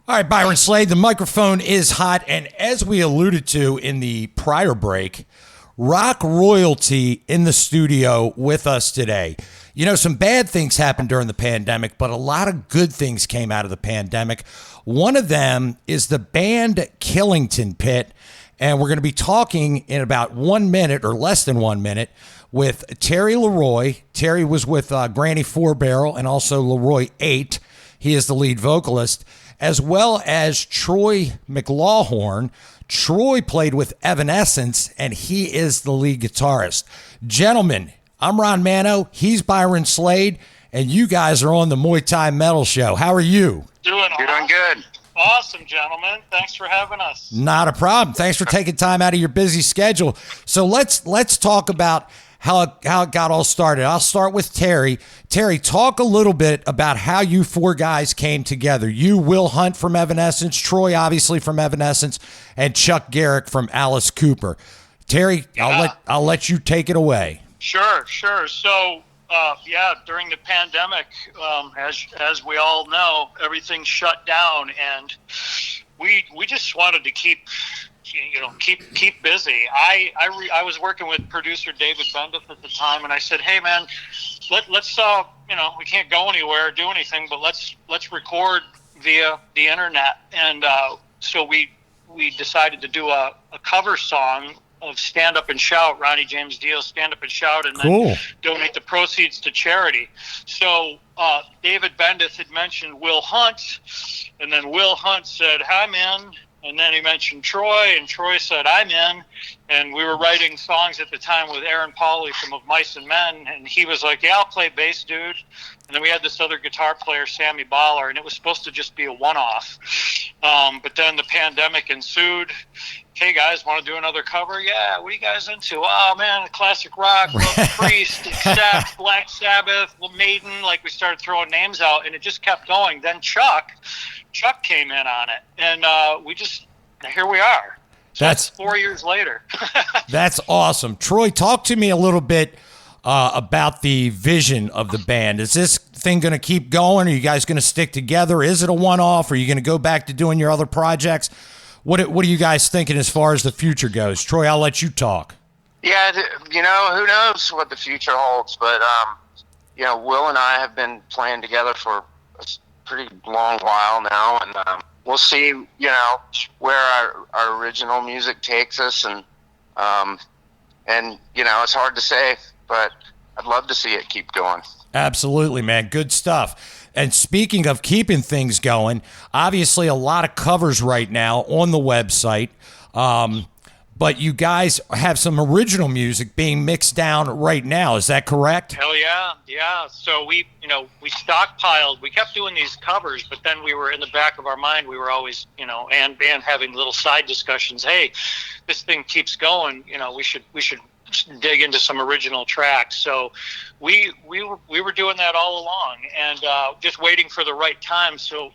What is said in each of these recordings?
All right, Byron Slade, the microphone is hot. And as we alluded to in the prior break, rock royalty in the studio with us today. You know, some bad things happened during the pandemic, but a lot of good things came out of the pandemic. One of them is the band Killington Pit. And we're going to be talking in about 1 minute or less than 1 minute with Terry Leroy. Terry was with Granny Four Barrel and also Leroy 8. He is the lead vocalist, as well as Troy McLawhorn. Troy played with Evanescence, and he is the lead guitarist. Gentlemen, I'm Ron Mano. He's Byron Slade, and you guys are on the Muay Thai Metal Show. How are you? You're doing good. Awesome, gentlemen. Thanks for having us. Not a problem. Thanks for taking time out of your busy schedule. So let's talk about how it got all started. I'll start with Terry. Terry, talk a little bit about how you four guys came together. You, Will Hunt from Evanescence, Troy obviously from Evanescence, and Chuck Garrick from Alice Cooper. Terry, I'll let you take it away. Sure. So, during the pandemic, as we all know, everything shut down, and we just wanted to keep busy. I was working with producer David Bendeth at the time, and I said, "Hey, man, let's we can't go anywhere, do anything, but let's record via the internet." And so we decided to do a cover song of Stand Up and Shout, Ronnie James Dio, Stand Up and Shout, and then donate the proceeds to charity. So David Bendeth had mentioned Will Hunt, and then Will Hunt said, "Hi, man." And then he mentioned Troy, and Troy said, "I'm in." And we were writing songs at the time with Aaron Pauley from Of Mice and Men, and he was like, "Yeah, I'll play bass, dude." And then we had this other guitar player, Sammy Baller, and it was supposed to just be a one-off. But then the pandemic ensued. "Hey, guys, want to do another cover?" "Yeah, what are you guys into?" "Oh, man, classic rock, Priest, Accept, Black Sabbath, Maiden." Like, we started throwing names out, and it just kept going. Then Chuck came in on it, and here we are. So that's 4 years later. That's awesome. Troy, talk to me a little bit about the vision of the band. Is this thing going to keep going? Are you guys going to stick together? Is it a one-off? Are you going to go back to doing your other projects? What are you guys thinking as far as the future goes? Troy, I'll let you talk. Yeah, who knows what the future holds, but Will and I have been playing together for a pretty long while now, and we'll see, where our original music takes us, and it's hard to say, but I'd love to see it keep going. Absolutely, man. Good stuff. And speaking of keeping things going, obviously a lot of covers right now on the website, but you guys have some original music being mixed down right now. Is that correct? Hell yeah. So we stockpiled. We kept doing these covers, but then we were in the back of our mind, we were always, and having little side discussions. Hey, this thing keeps going. We should dig into some original tracks. So we were doing that all along, and just waiting for the right time. So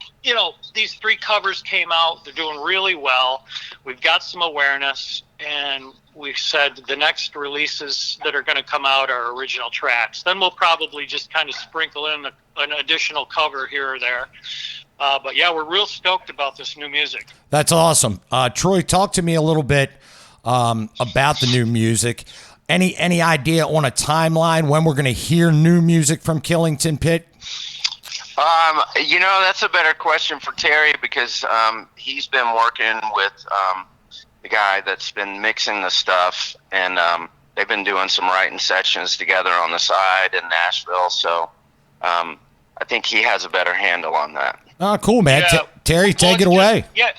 these 3 covers came out. They're doing really well. We've got some awareness, and we said the next releases that are going to come out are original tracks. Then we'll probably just kind of sprinkle in an additional cover here or there. But yeah, we're real stoked about this new music. That's awesome. Troy, talk to me a little bit about the new music. Any idea on a timeline when we're going to hear new music from Killington Pit? That's a better question for Terry, because he's been working with the guy that's been mixing the stuff, and they've been doing some writing sessions together on the side in Nashville. So I think he has a better handle on that. Oh, cool, man. Yeah. Terry, take it away. Yeah.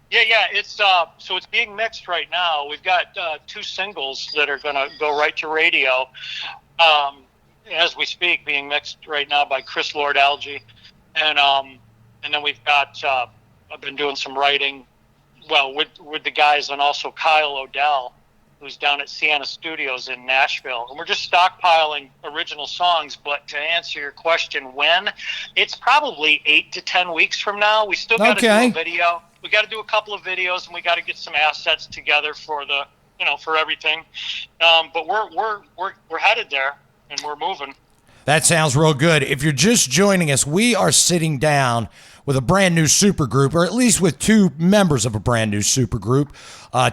It's so it's being mixed right now. We've got 2 singles that are going to go right to radio as we speak, being mixed right now by Chris Lord Alge, and then we've got I've been doing some writing, with the guys, and also Kyle Odell, who's down at Sienna Studios in Nashville, and we're just stockpiling original songs. But to answer your question, when, it's probably 8 to 10 weeks from now. We still got to do a video. We got to do a couple of videos, and we got to get some assets together for for everything. But we're headed there, and we're moving. That sounds real good. If you're just joining us, we are sitting down with a brand new supergroup, or at least with two members of a brand new supergroup.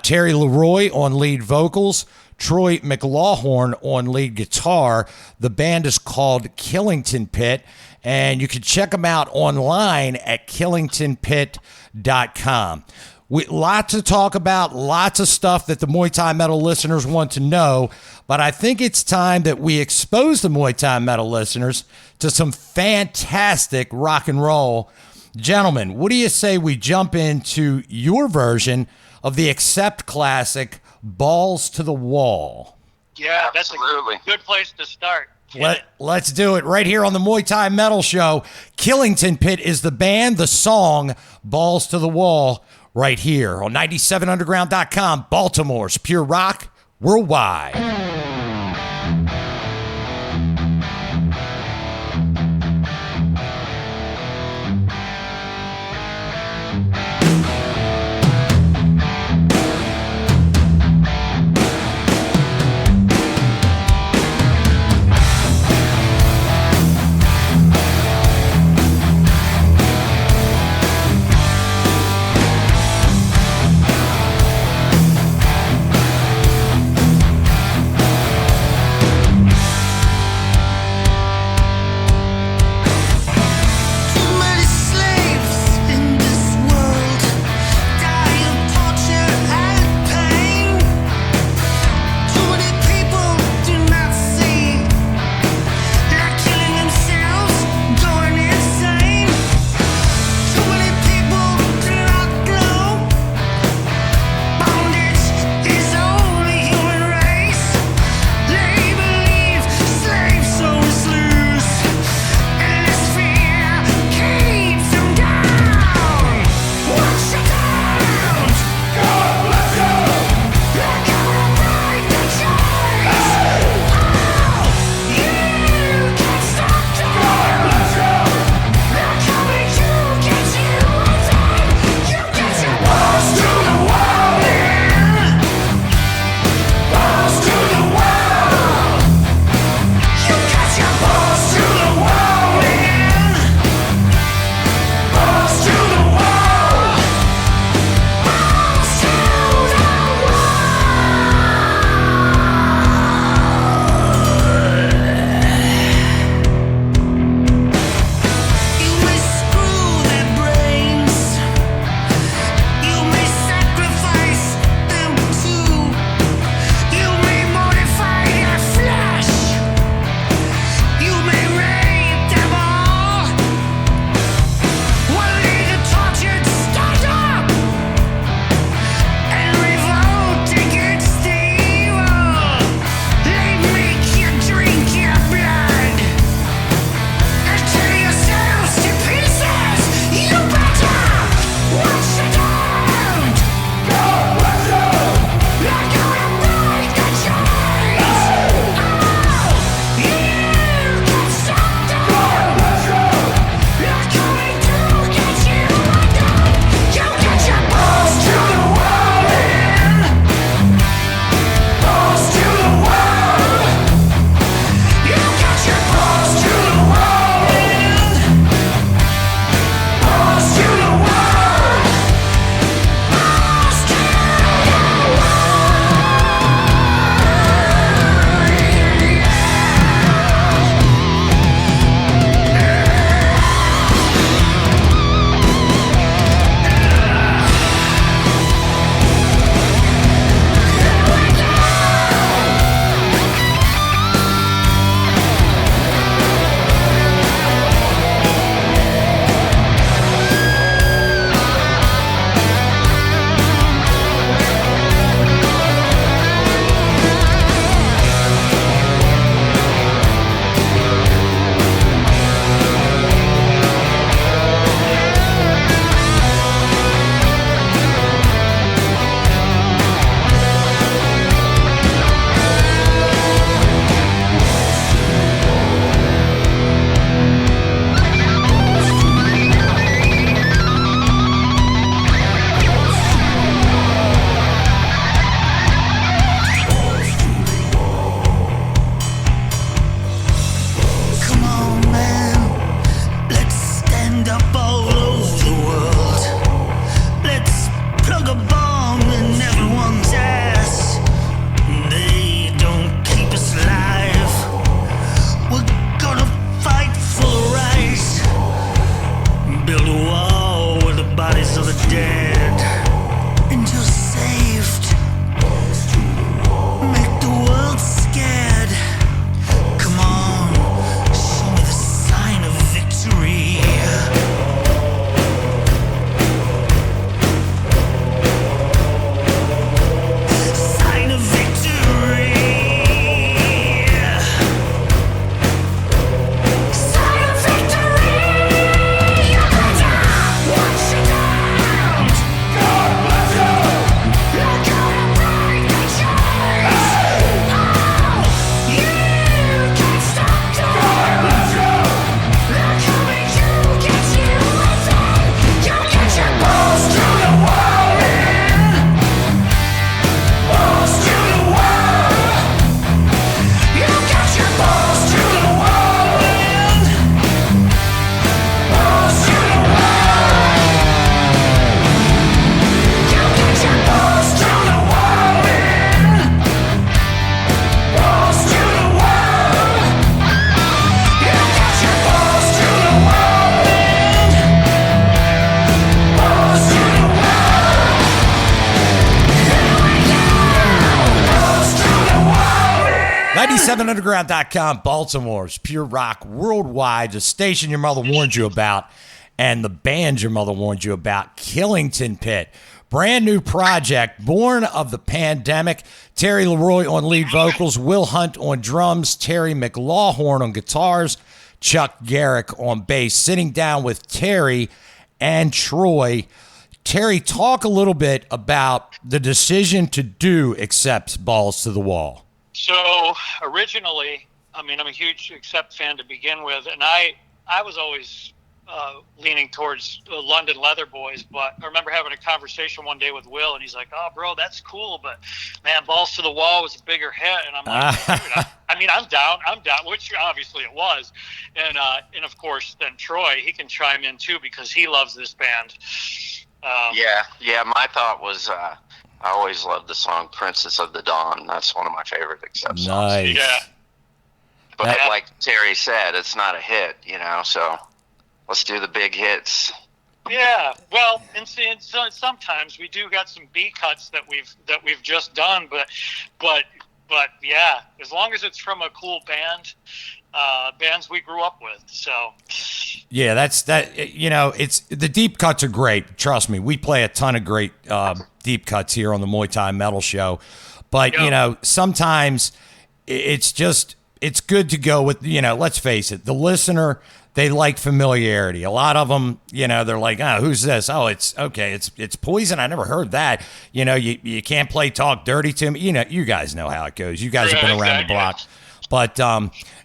Terry Leroy on lead vocals, Troy McLawhorn on lead guitar. The band is called Killington Pit, and you can check them out online at killingtonpit.com. Lots to talk about, lots of stuff that the Muay Thai Metal listeners want to know, but I think it's time that we expose the Muay Thai Metal listeners to some fantastic rock and roll. Gentlemen, what do you say we jump into your version of the Accept classic, Balls to the Wall? Yeah, Absolutely. That's a good place to start. Let's do it right here on the Muay Thai Metal Show. Killington Pit is the band, the song, Balls to the Wall, right here on 97underground.com, Baltimore's Pure Rock Worldwide. dead and you're saved. Make the world scared. Come on, show me the sign of victory. Sign of victory. Sign of victory. You better watch it out. God bless you. You're gonna break the chains. Oh, you can't stop them. God bless you. They're coming to get you again. You get your balls to the wall, man. Balls to the wall. You got your balls to the wall, man. Balls to the wall. You got your balls to the wall, man. Balls to the wall. You got your balls to the wall, man. Balls to the wall. Here we go. Balls to the wall, man. 97underground.com, Baltimore's pure rock worldwide, the station your mother warned you about, and the band your mother warned you about, Killington Pit. Brand new project, born of the pandemic. Terry Leroy on lead vocals, Will Hunt on drums, Terry McLawhorn on guitars, Chuck Garrick on bass. Sitting down with Terry and Troy. Terry, talk a little bit about the decision to do Accept Balls to the Wall. So originally, I mean, I'm a huge Accept fan to begin with, and I was always leaning towards London Leather Boys, but I remember having a conversation one day with Will, and he's like, "Oh, bro, that's cool, but man, Balls to the Wall was a bigger hit." And I'm like, "Dude, I mean, I'm down," which obviously it was, and of course, then Troy, he can chime in too because he loves this band. Yeah. My thought was, I always loved the song "Princess of the Dawn." That's one of my favorite Accept songs. Nice. Yeah. But like Terry said, it's not a hit, so let's do the big hits. Yeah, well, and so sometimes we do got some B cuts that we've just done, but yeah, as long as it's from a cool band, bands we grew up with. So yeah, that's that. It's the deep cuts are great. Trust me, we play a ton of great deep cuts here on the Muay Thai Metal Show. But sometimes it's good to go with let's face it, the listener. They like familiarity. A lot of them, they're like, "Oh, who's this? Oh, it's okay. It's Poison. I never heard that." You can't play Talk Dirty to me. You guys know how it goes. You guys have been around the block. But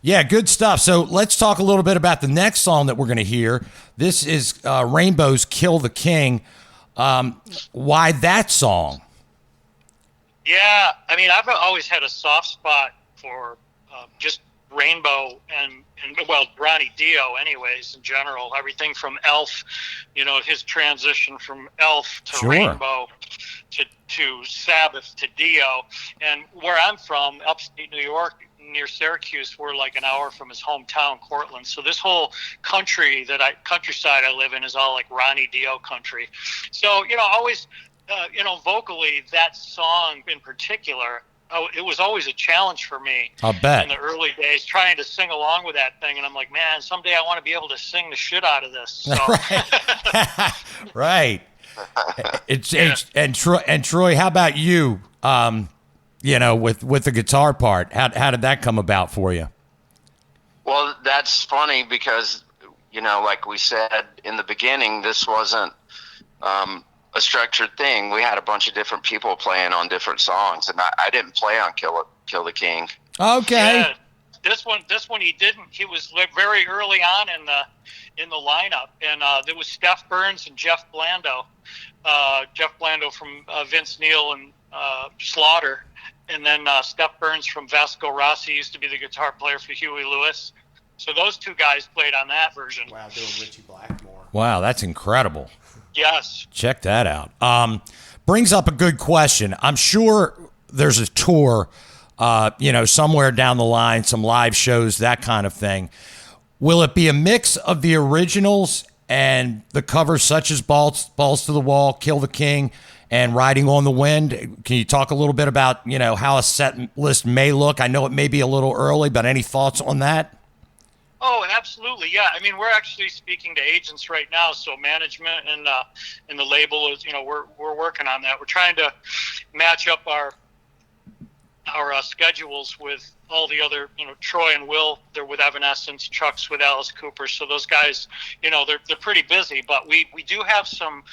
yeah, good stuff. So let's talk a little bit about the next song that we're going to hear. This is Rainbow's "Kill the King." Why that song? Yeah, I mean, I've always had a soft spot for just Rainbow and Ronnie Dio anyways in general. Everything from Elf, his transition from Elf to Rainbow to Sabbath to Dio. And where I'm from, upstate New York, near Syracuse, we're like an hour from his hometown, Cortland. So this whole countryside I live in is all like Ronnie Dio country. So, always, vocally, that song in particular, it was always a challenge for me. I'll bet. In the early days, trying to sing along with that thing. And I'm like, man, someday I want to be able to sing the shit out of this. So. Right. And Troy, how about you? With the guitar part, how did that come about for you? Well, that's funny because, like we said in the beginning, this wasn't a structured thing. We had a bunch of different people playing on different songs, and I didn't play on Kill the King. Okay. Yeah, this one he didn't. He was like very early on in the lineup, and there was Steph Burns and Jeff Blando. Jeff Blando from Vince Neil and Slaughter, and then Steph Burns from Vasco Rossi used to be the guitar player for Huey Lewis. So those two guys played on that version. Wow, doing Richie Blackmore. Wow, that's incredible. Yes. Check that out. Brings up a good question. I'm sure there's a tour, somewhere down the line, some live shows, that kind of thing. Will it be a mix of the originals and the covers such as Balls to the Wall, Kill the King, and Riding on the Wind. Can you talk a little bit about, how a set list may look? I know it may be a little early, but any thoughts on that? Oh, absolutely. Yeah. I mean, we're actually speaking to agents right now. So management and the label is, we're working on that. We're trying to match up our schedules with all the other, Troy and Will, they're with Evanescence, Chuck's with Alice Cooper. So those guys, they're pretty busy, but we do have some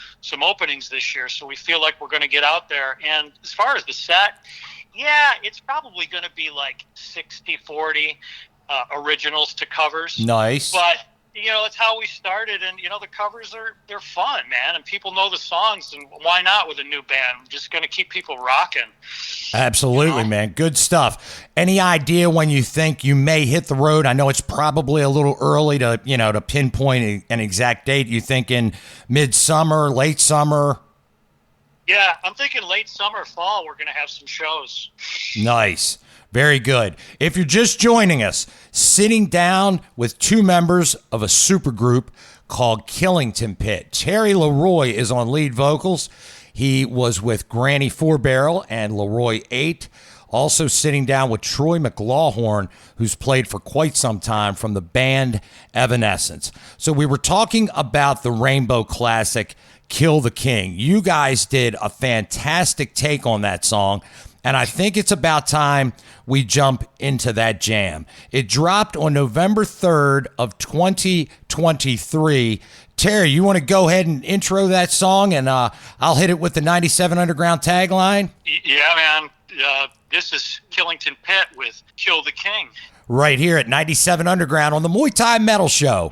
openings this year. So we feel like we're going to get out there. And as far as the set, yeah, it's probably going to be like 60-40 originals to covers. Nice. But it's how we started, and the covers they're fun, man, and people know the songs, and why not with a new band? We're just going to keep people rocking. Absolutely, man. Good stuff. Any idea when you think you may hit the road? I know it's probably a little early to to pinpoint an exact date. You thinking midsummer, late summer? Yeah, I'm thinking late summer, fall. We're going to have some shows. Nice. Very good. If you're just joining us, sitting down with two members of a supergroup called Killington Pit. Terry Leroy is on lead vocals. He was with Granny Four Barrel and Leroy 8. Also sitting down with Troy McLawhorn, who's played for quite some time from the band Evanescence. So we were talking about the Rainbow classic, Kill the King. You guys did a fantastic take on that song, and I think it's about time we jump into that jam. It dropped on November 3rd of 2023. Terry, you want to go ahead and intro that song, and I'll hit it with the 97 Underground tagline? Yeah, man. This is Killington Pit with Kill the King. Right here at 97 Underground on the Muay Thai Metal Show.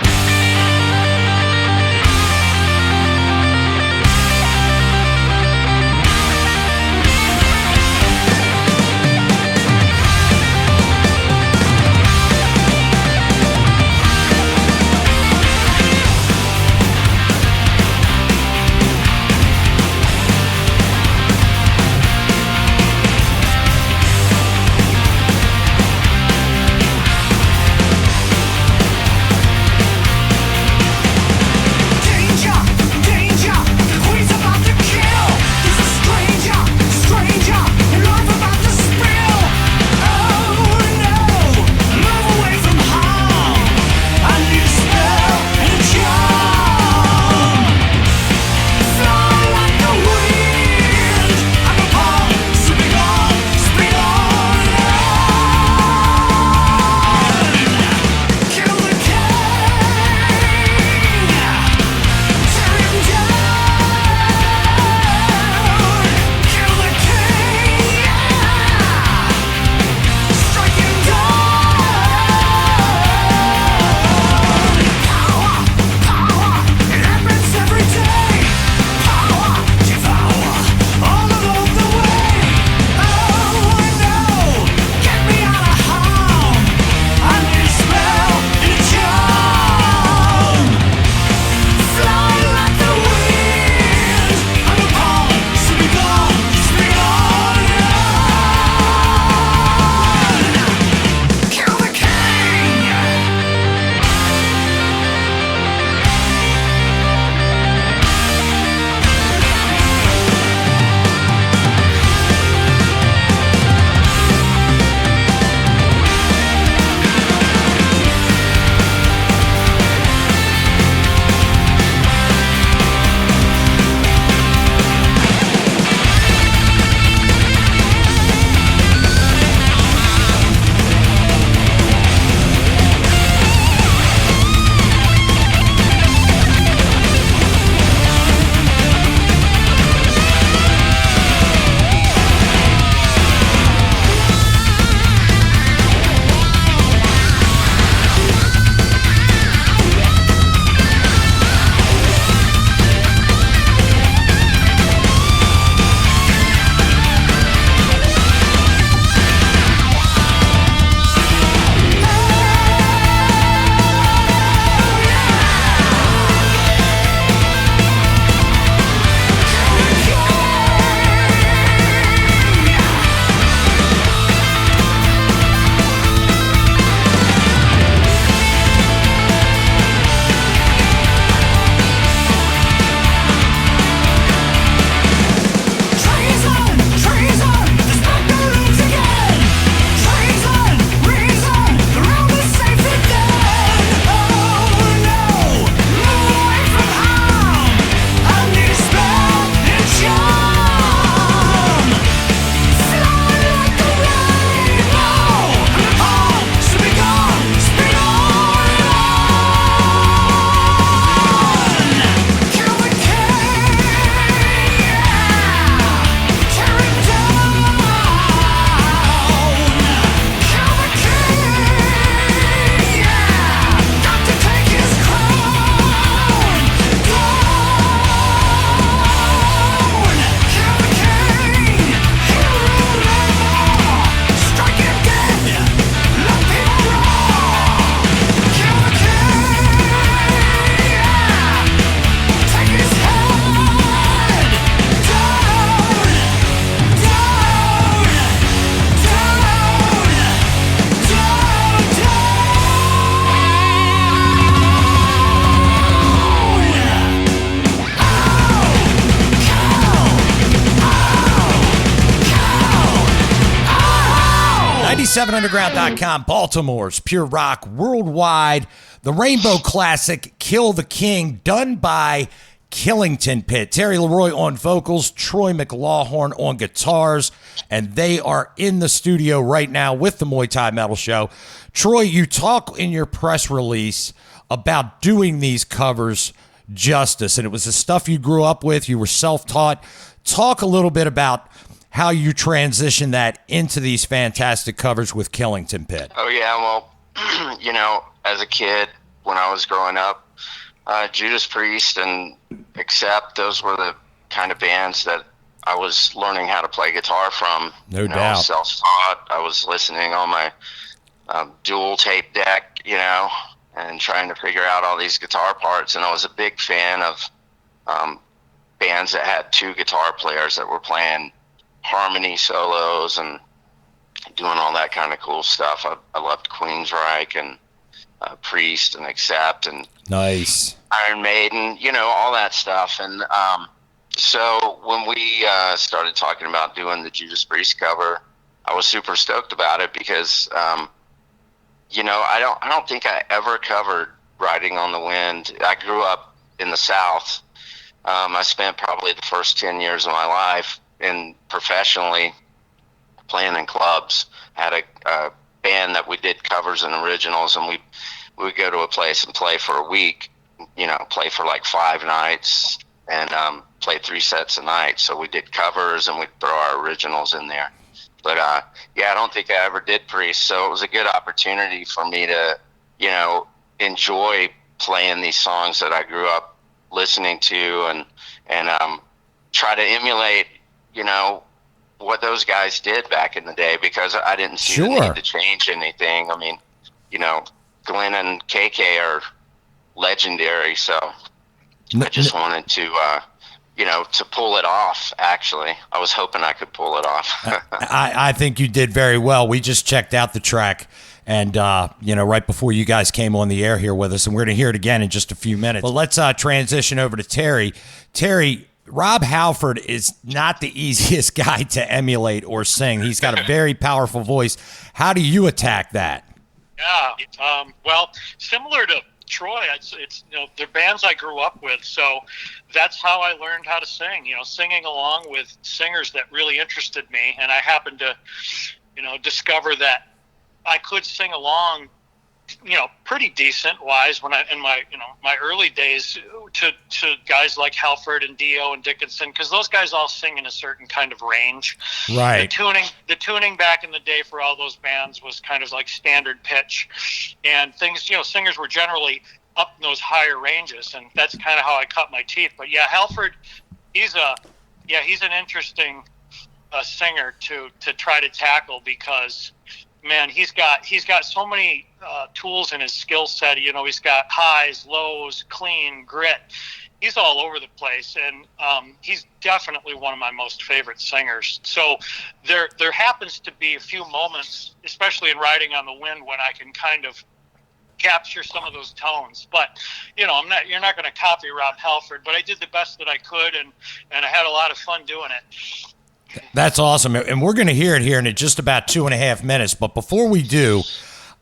7underground.com, Baltimore's Pure Rock Worldwide. The Rainbow Classic, Kill the King, done by Killington Pit. Terry Leroy on vocals, Troy McLawhorn on guitars, and they are in the studio right now with the Muay Thai Metal Show. Troy, you talk in your press release about doing these covers justice, and it was the stuff you grew up with. You were self-taught. Talk a little bit about how you transitioned that into these fantastic covers with Killington Pit. Oh, yeah. Well, you know, as a kid, when I was growing up, Judas Priest and Accept, those were the kind of bands that I was learning how to play guitar from. No doubt. Self-taught. I was listening on my dual tape deck, you know, and trying to figure out all these guitar parts. And I was a big fan of bands that had two guitar players that were playing harmony solos and doing all that kind of cool stuff. I loved Queensryche and Priest and Accept and Nice. Iron Maiden, you know, all that stuff. And so when we started talking about doing the Judas Priest cover, I was super stoked about it because, you know, I don't think I ever covered Riding on the Wind. I grew up in the South. I spent probably the first 10 years of my life professionally playing in clubs. Had a band that we did covers and originals, and we would go to a place and play for a week, you know, play for like 5 nights and play 3 sets a night. So we did covers and we'd throw our originals in there. But yeah, I don't think I ever did Priest, so it was a good opportunity for me to, you know, enjoy playing these songs that I grew up listening to and try to emulate, you know, what those guys did back in the day, because I didn't see the need to change anything. I mean, you know, Glenn and KK are legendary, so I just wanted to, you know, to pull it off, actually. I was hoping I could pull it off. I think you did very well. We just checked out the track, and, you know, right before you guys came on the air here with us, and we're going to hear it again in just a few minutes. But let's transition over to Terry. Terry, Rob Halford is not the easiest guy to emulate or sing. He's got a very powerful voice. How do you attack that? Yeah, well, similar to Troy, it's you know, they're bands I grew up with, so that's how I learned how to sing. You know, singing along with singers that really interested me, and I happened to, you know, discover that I could sing along, you know, pretty decent wise when in my, you know, my early days to guys like Halford and Dio and Dickinson, because those guys all sing in a certain kind of range. Right. The tuning back in the day for all those bands was kind of like standard pitch, and things, you know, singers were generally up in those higher ranges, and that's kind of how I cut my teeth. But yeah, Halford, he's an interesting singer to try to tackle, because man, he's got so many tools in his skill set. You know, he's got highs, lows, clean, grit. He's all over the place, and he's definitely one of my most favorite singers. So there happens to be a few moments, especially in Riding on the Wind, when I can kind of capture some of those tones. But you know, you're not going to copy Rob Halford, but I did the best that I could, and I had a lot of fun doing it. That's awesome. And we're going to hear it here in just about 2.5 minutes. But before we do,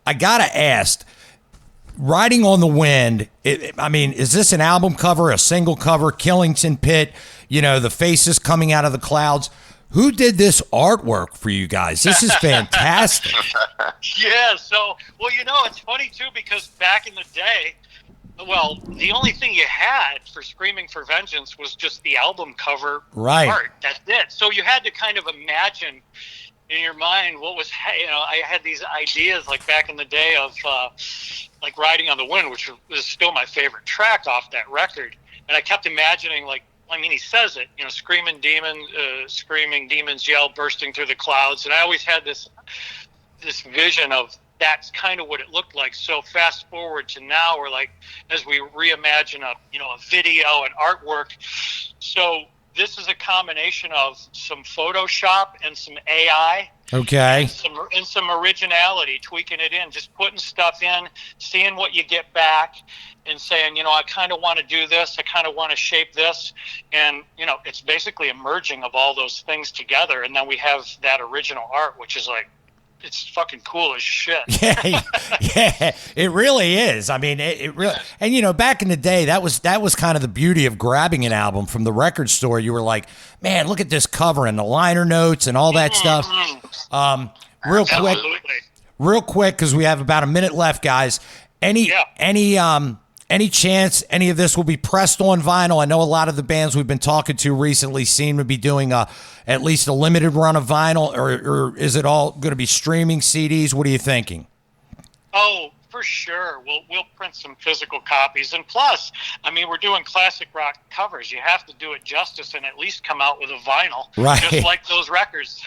I got to ask, Riding on the Wind, I mean, is this an album cover, a single cover, Killington Pit, you know, the faces coming out of the clouds? Who did this artwork for you guys? This is fantastic. Yeah, so, well, you know, it's funny, too, because back in the day, well, the only thing you had for Screaming for Vengeance was just the album cover art. That's it. So you had to kind of imagine in your mind what was, you know, I had these ideas like back in the day of like Riding on the Wind, which was still my favorite track off that record. And I kept imagining, like, I mean, he says it, you know, screaming demons yell, bursting through the clouds. And I always had this vision of, that's kind of what it looked like. So fast forward to now, we're like, as we reimagine a video and artwork. So this is a combination of some Photoshop and some AI. Okay. And some originality, tweaking it in, just putting stuff in, seeing what you get back, and saying, you know, I kind of want to do this. I kind of want to shape this. And, you know, it's basically a merging of all those things together. And then we have that original art, which is like it's fucking cool as shit. Yeah, it really is. I mean, it really, and you know, back in the day, that was kind of the beauty of grabbing an album from the record store. You were like, man, look at this cover and the liner notes and all that stuff. Real quick, Absolutely. real quick, because we have about a minute left, guys. Any chance any of this will be pressed on vinyl? I know a lot of the bands we've been talking to recently seem to be doing at least a limited run of vinyl, or is it all going to be streaming CDs? What are you thinking? Oh, for sure. We'll print some physical copies. And plus, I mean, we're doing classic rock covers. You have to do it justice and at least come out with a vinyl. Right. Just like those records.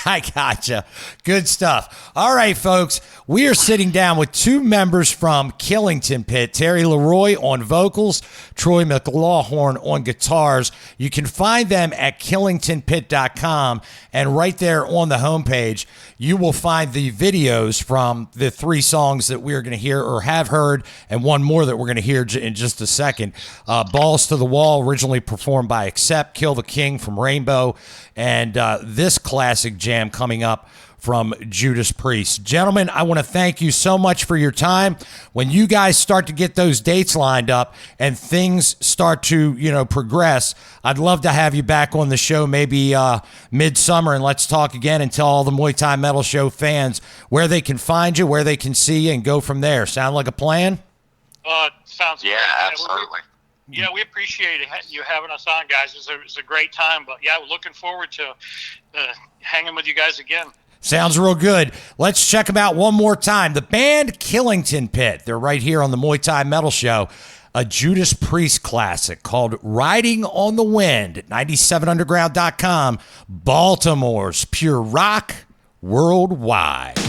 I gotcha. Good stuff. All right, folks. We are sitting down with two members from Killington Pit, Terry Leroy on vocals, Troy McLawhorn on guitars. You can find them at killingtonpit.com, and right there on the homepage, you will find the videos from the three songs that we're going to hear or have heard, and one more that we're going to hear in just a second. Balls to the Wall, originally performed by Accept, Kill the King from Rainbow, and this classic jam coming up from Judas Priest. Gentlemen, I want to thank you so much for your time. When you guys start to get those dates lined up and things start to, progress, I'd love to have you back on the show maybe midsummer, and let's talk again and tell all the Muay Thai Metal Show fans where they can find you, where they can see you, and go from there. Sound like a plan? Sounds great. Yeah, absolutely. Yeah, we appreciate you having us on, guys. It was a great time. But, yeah, we're looking forward to hanging with you guys again. Sounds real good. Let's check them out one more time. The band Killington Pit. They're right here on the Muay Thai Metal Show. A Judas Priest classic called Riding on the Wind at 97underground.com. Baltimore's pure rock worldwide.